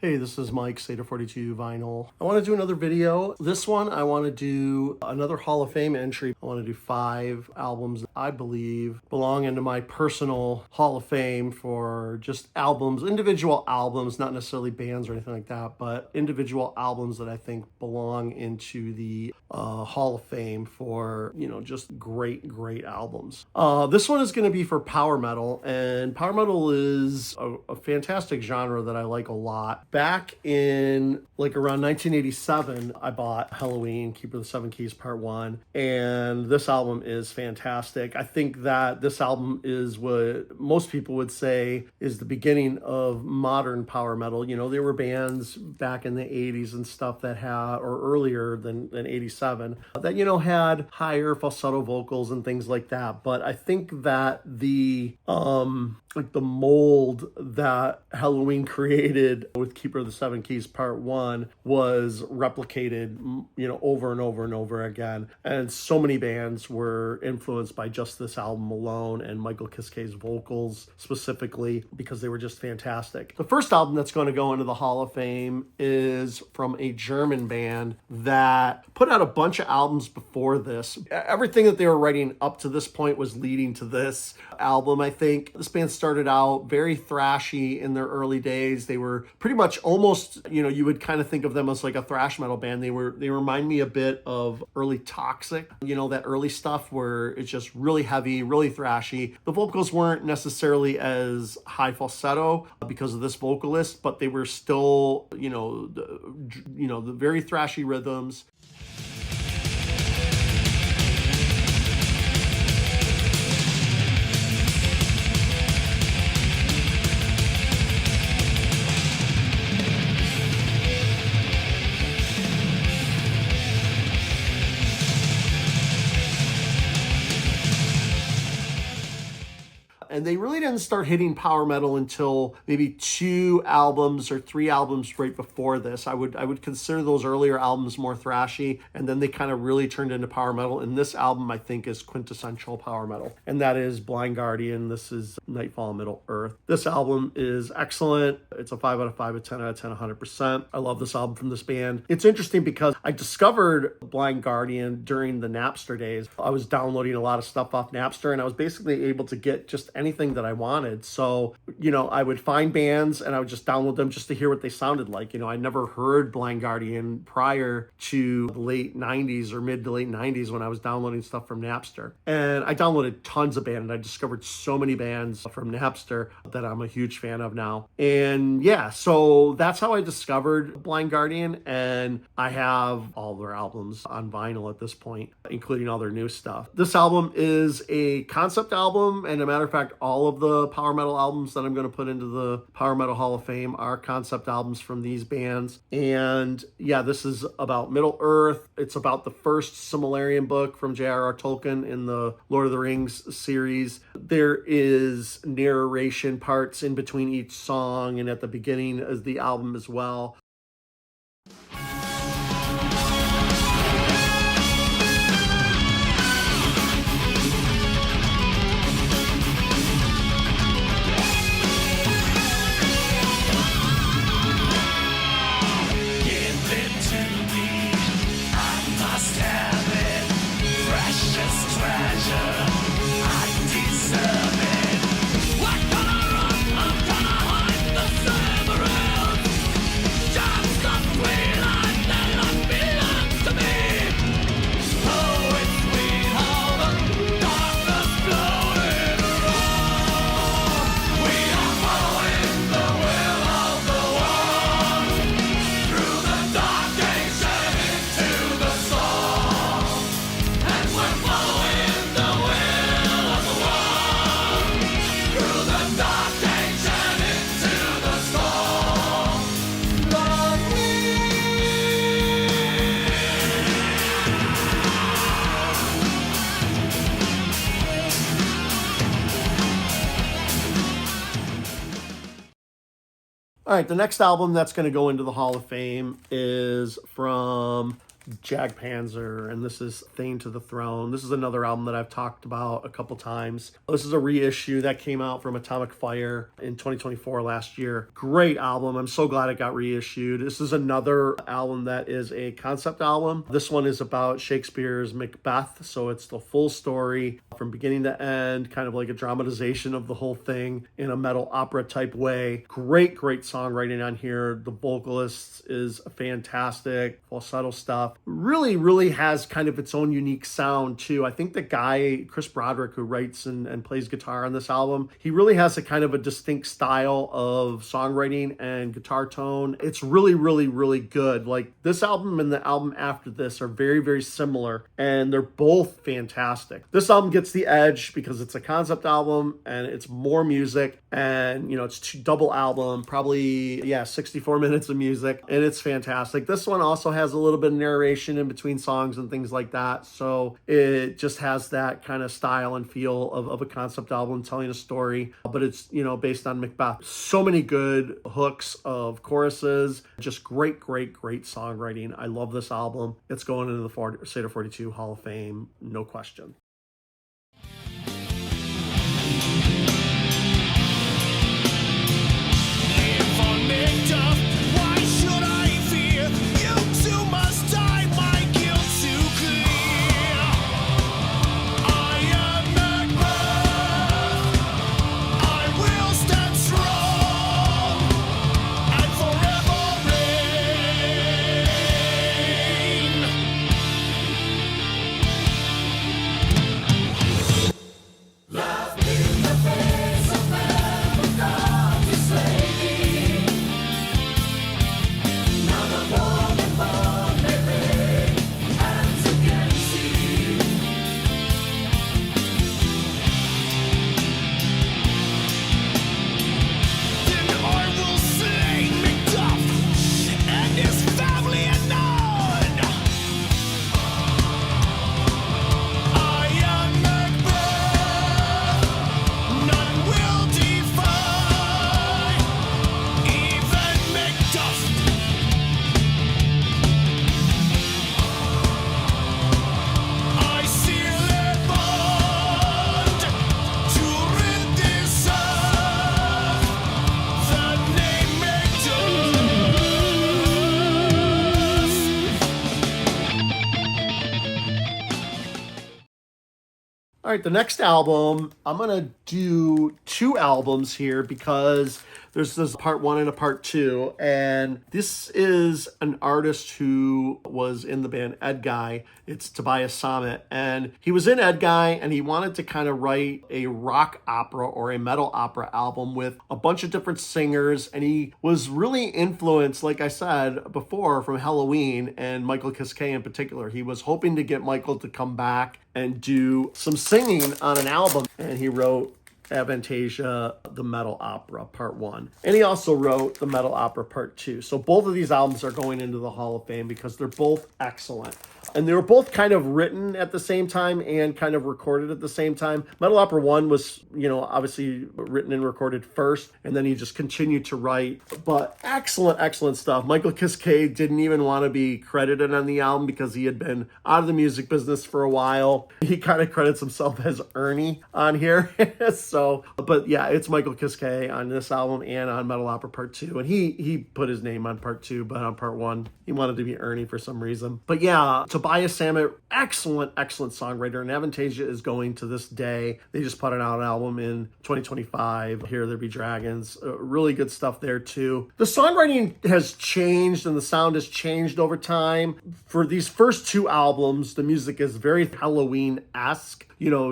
Hey, this is Mike, Seder 42 Vinyl. I want to do another video. This one, I want to do another Hall of Fame entry. I want to do 5 albums that I believe belong into my personal Hall of Fame for just albums, individual albums, not necessarily bands or anything like that, but individual albums that I think belong into the Hall of Fame for, just great albums. This one is going to be for power metal, and power metal is a fantastic genre that I like a lot. Back in around 1987, I bought Helloween, Keeper of the Seven Keys Part 1, and this album is fantastic. I think that this album is what most people would say is the beginning of modern power metal. There were bands back in the 80s and stuff that had, or earlier than 87, that, had higher falsetto vocals and things like that. But I think that the mold that Helloween created with Keeper of the Seven Keys Part 1 was replicated, over and over and over again. And so many bands were influenced by just this album alone, and Michael Kiskay's vocals specifically, because they were just fantastic. The first album that's going to go into the Hall of Fame is from a German band that put out a bunch of albums before this. Everything that they were writing up to this point was leading to this album, I think. This band started out very thrashy in their early days. They were pretty much almost, you would kind of think of them as like a thrash metal band. They remind me a bit of early Toxic, that early stuff where it's just really heavy, really thrashy. The vocals weren't necessarily as high falsetto because of this vocalist, but they were still, the very thrashy rhythms. And they really didn't start hitting power metal until maybe 2 albums or 3 albums right before this. I would consider those earlier albums more thrashy, and then they kind of really turned into power metal. And this album, I think, is quintessential power metal, and that is Blind Guardian. This is Nightfall in Middle Earth. This album is excellent. It's a 5 out of 5, a 10 out of 10, 100%. I love this album from this band. It's interesting because I discovered Blind Guardian during the Napster days. I was downloading a lot of stuff off Napster, and I was basically able to get just anything that I wanted. So, I would find bands and I would just download them just to hear what they sounded like. I never heard Blind Guardian prior to the late 90s or mid to late 90s when I was downloading stuff from Napster. And I downloaded tons of bands, and I discovered so many bands from Napster that I'm a huge fan of now. And yeah, so that's how I discovered Blind Guardian, and I have all their albums on vinyl at this point, including all their new stuff. This album is a concept album, and a matter of fact, all of the power metal albums that I'm going to put into the Power Metal Hall of Fame are concept albums from these bands. And yeah, this is about Middle Earth. It's about the first Silmarillion book from J.R.R. Tolkien in the Lord of the Rings series. There is narration parts in between each song and at the beginning of the album as well. All right, the next album that's going to go into the Hall of Fame is from Jagdpanzer, and this is Thane to the Throne. This is another album that I've talked about a couple times. This is a reissue that came out from Atomic Fire in 2024 last year. Great album. I'm so glad it got reissued. This is another album that is a concept album. This one is about Shakespeare's Macbeth, so it's the full story from beginning to end, kind of like a dramatization of the whole thing in a metal opera type way. Great songwriting on here. The vocalist is fantastic, falsetto stuff. Really has kind of its own unique sound too. I think the guy, Chris Broderick, who writes and plays guitar on this album, he really has a kind of a distinct style of songwriting and guitar tone. It's really good. Like this album and the album after this are very similar, and they're both fantastic. This album gets the edge because it's a concept album and it's more music, and it's double album, probably 64 minutes of music, and it's fantastic. This one also has a little bit of narration in between songs and things like that, so it just has that kind of style and feel of a concept album telling a story, but it's based on Macbeth. So many good hooks of choruses, just great songwriting. I love this album. It's going into the Seder 42 Hall of Fame, no question. All right, the next album, I'm going to do two albums here because there's this part one and a part two. And this is an artist who was in the band Edguy. It's Tobias Sammet. And he was in Edguy and he wanted to kind of write a rock opera or a metal opera album with a bunch of different singers. And he was really influenced, like I said before, from Helloween and Michael Kiske in particular. He was hoping to get Michael to come back and do some singing on an album. And he wrote Avantasia, the metal opera, part one. And he also wrote the metal opera, part two. So both of these albums are going into the Hall of Fame because they're both excellent. And they were both kind of written at the same time and kind of recorded at the same time. Metal Opera 1 was, obviously written and recorded first, and then he just continued to write. But excellent stuff. Michael Kiske didn't even want to be credited on the album because he had been out of the music business for a while. He kind of credits himself as Ernie on here. But yeah, it's Michael Kiske on this album and on Metal Opera Part 2. And he put his name on Part 2, but on Part 1, he wanted to be Ernie for some reason. But yeah, Tobias Sammet, excellent songwriter, and Avantasia is going to this day. They just put out an album in 2025, Here There Be Dragons. Really good stuff there too. The songwriting has changed and the sound has changed over time. For these first two albums, the music is very Helloween-esque.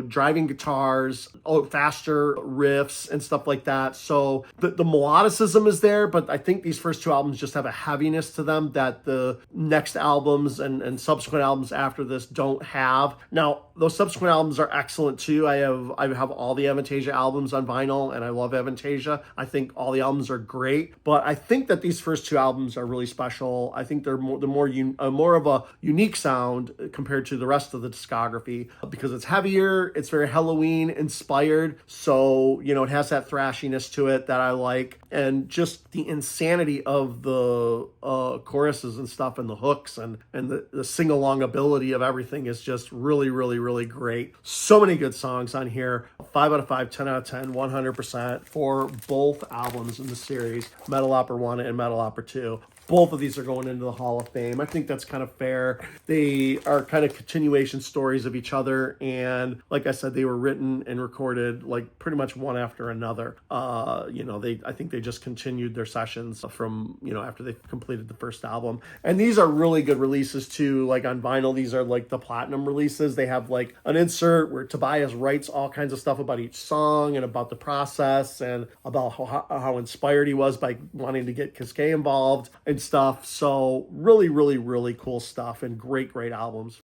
Driving guitars, faster riffs and stuff like that. So the melodicism is there, but I think these first two albums just have a heaviness to them that the next albums and subsequent albums after this don't have. Now, those subsequent albums are excellent too. I have all the Avantasia albums on vinyl, and I love Avantasia. I think all the albums are great, but I think that these first two albums are really special. I think they're more of a unique sound compared to the rest of the discography because it's heavier. here. It's very Halloween inspired. So, you know, it has that thrashiness to it that I like. And just the insanity of the choruses and stuff and the hooks and the sing-along ability of everything is just really, really, really great. So many good songs on here. 5 out of 5, 10 out of 10, 100% for both albums in the series, Metal Opera 1 and Metal Opera 2. Both of these are going into the Hall of Fame. I think that's kind of fair. They are kind of continuation stories of each other. And like I said, they were written and recorded like pretty much one after another. You know, I think they just continued their sessions from, you know, after they completed the first album. And these are really good releases too. Like on vinyl, these are like the platinum releases. They have like an insert where Tobias writes all kinds of stuff about each song and about the process and about how inspired he was by wanting to get Kiske involved and stuff. So really, really, really cool stuff and great, great albums.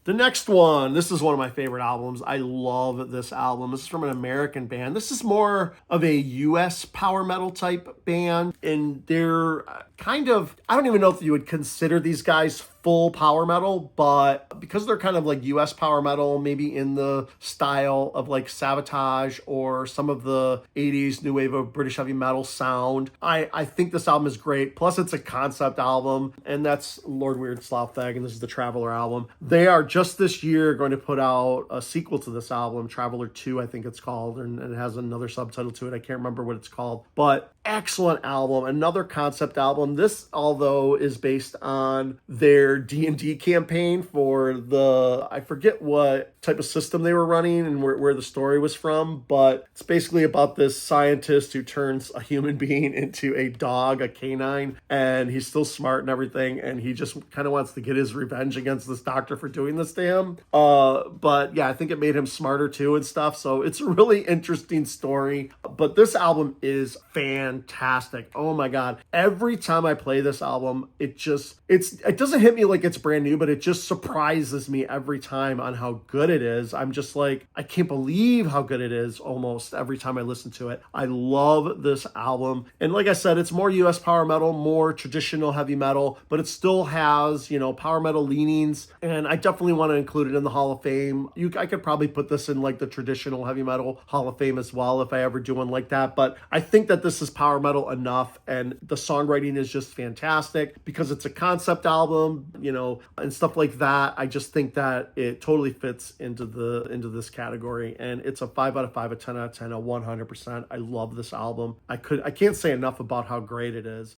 The next one, this is one of my favorite albums. I love this album. This is from an American band. This is more of a US power metal type band, and they're kind of, I don't even know if you would consider these guys full power metal, but because they're kind of like US power metal, maybe in the style of like Savatage or some of the 80s new wave of British heavy metal sound, I think this album is great. Plus it's a concept album, and that's Lord Weird Slothfag, and this is the Traveler album. They are just this year going to put out a sequel to this album, Traveler 2 I think it's called, and it has another subtitle to it. I can't remember what it's called, but excellent album, another concept album. This, although, is based on their D&D campaign for the, I forget what type of system they were running and where the story was from, but it's basically about this scientist who turns a human being into a dog, a canine, and he's still smart and everything, and he just kind of wants to get his revenge against this doctor for doing this to him. But yeah, I think it made him smarter too and stuff, so it's a really interesting story. But this album is fantastic. Oh my god. Every time I play this album, it doesn't hit me like it's brand new, but it just surprises me every time on how good it is. I'm just like, I can't believe how good it is almost every time I listen to it. I love this album. And like I said, it's more US power metal, more traditional heavy metal, but it still has, you know, power metal leanings. And I definitely want to include it in the Hall of Fame. I could probably put this in like the traditional heavy metal Hall of Fame as well if I ever do one like that. But I think that this is power metal enough, and the songwriting is just fantastic because it's a concept album, you know, and stuff like that. I just think that it totally fits into this category, and it's a 5 out of 5, a 10 out of 10, a 100%. I love this album. I can't say enough about how great it is.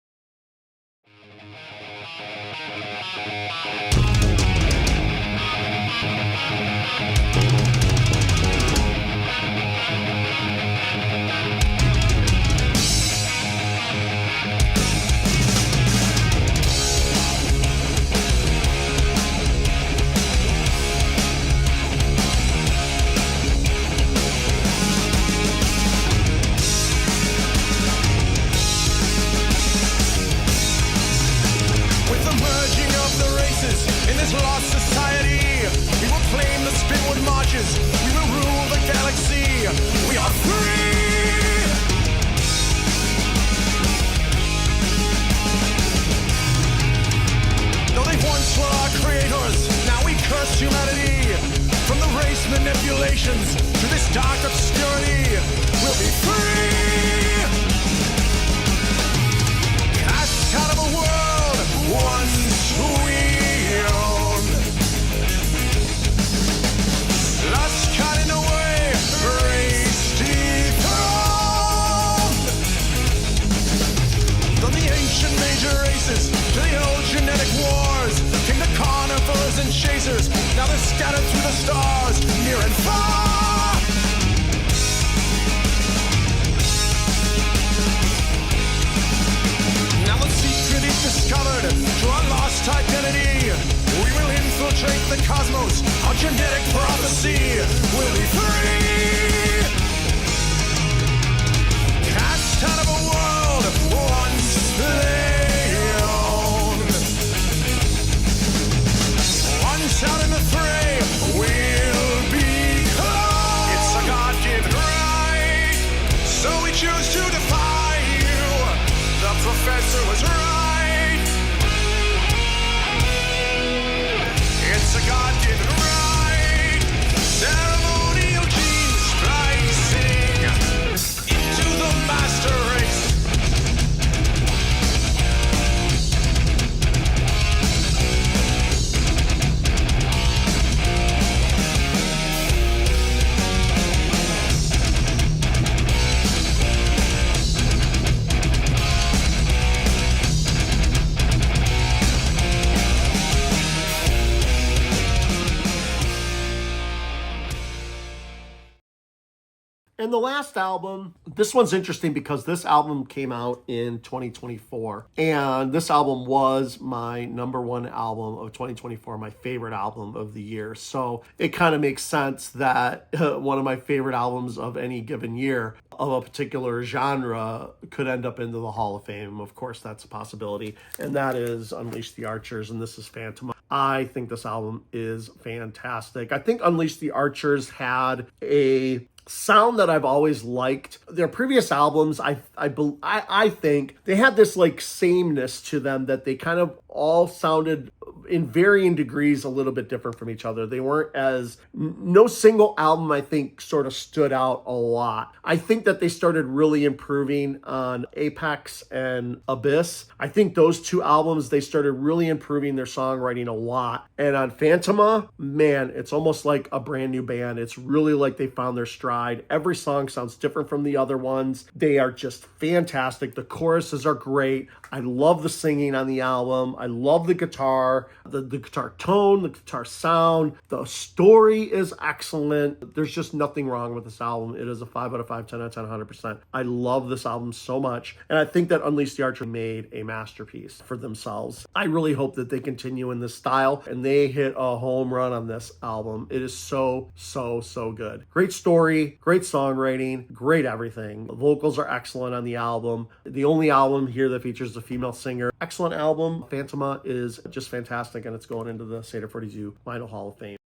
nations to this dark obscurity will be free. Cast out of a world once we owned. Lost, caught in a way, race dethroned. From the ancient major races to the old genetic wars came the carnivores and chasers. Now they're scattered through the stars, near and far. Now the secret is discovered to our lost identity. We will infiltrate the cosmos. Our genetic prophecy will be free. Cast out of a world once they owned. Once out in the fray, we'll be cloned. It's a God-given right, so we choose to defy you. The professor was right. It's a God-given right. Ceremonial gene splicing into the master race. And the last album, this one's interesting because this album came out in 2024. And this album was my number one album of 2024, my favorite album of the year. So it kind of makes sense that one of my favorite albums of any given year of a particular genre could end up into the Hall of Fame. Of course, that's a possibility. And that is Unleash the Archers, and this is Phantom. I think this album is fantastic. I think Unleash the Archers had a sound that I've always liked. Their previous albums, I think they had this like sameness to them that they kind of all sounded in varying degrees a little bit different from each other. They weren't as, no single album I think sort of stood out a lot. I think that they started really improving on Apex and Abyss. I think those two albums, they started really improving their songwriting a lot. And on Phantoma, man, it's almost like a brand new band. It's really like they found their stride. Every song sounds different from the other ones. They are just fantastic. The choruses are great. I love the singing on the album. I love the guitar, the guitar tone, the guitar sound. The story is excellent. There's just nothing wrong with this album. It is a 5 out of 5, 10 out of 10, 100%. I love this album so much. And I think that Unleash the Archer made a masterpiece for themselves. I really hope that they continue in this style and they hit a home run on this album. It is so good. Great story, great songwriting, great everything. The vocals are excellent on the album. The only album here that features a female singer. Excellent album. Phantoma is just fantastic, and it's going into the Seder 42 Vinyl Hall of Fame.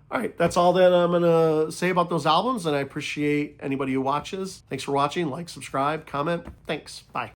All right, that's all that I'm going to say about those albums, and I appreciate anybody who watches. Thanks for watching. Like, subscribe, comment. Thanks. Bye.